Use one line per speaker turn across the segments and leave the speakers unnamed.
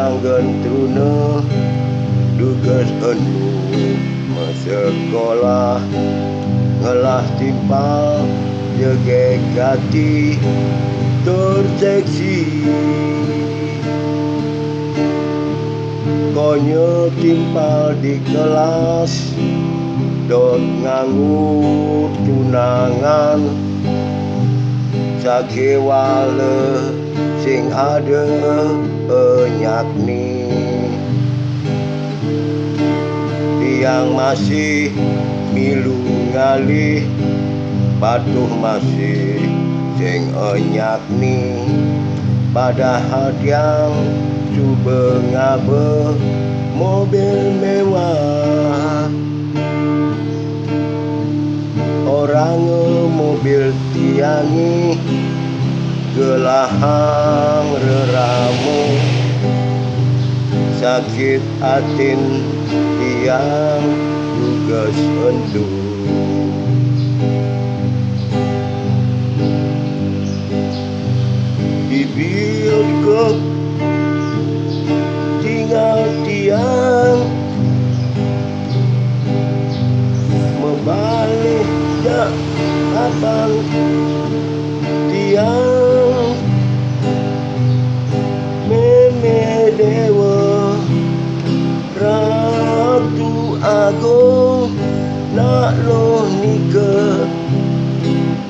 anggen trune duges enu sekolah ngelah timpal jege gati terseksi konyol timpal di kelas dot nganggu tunangan sakewale sing ade enyakni tiang masih milu ngalih patuh masih sing enyakni padahal tiang coba ngabe mobil mewah orang mobil tiangi gelahang reramu sakit atin tiang tugas endu di bioskop tinggal tiang membalik dak abang tiang meme dewa Ratu Agung nak lo nikah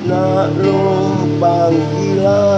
nak lo panggilan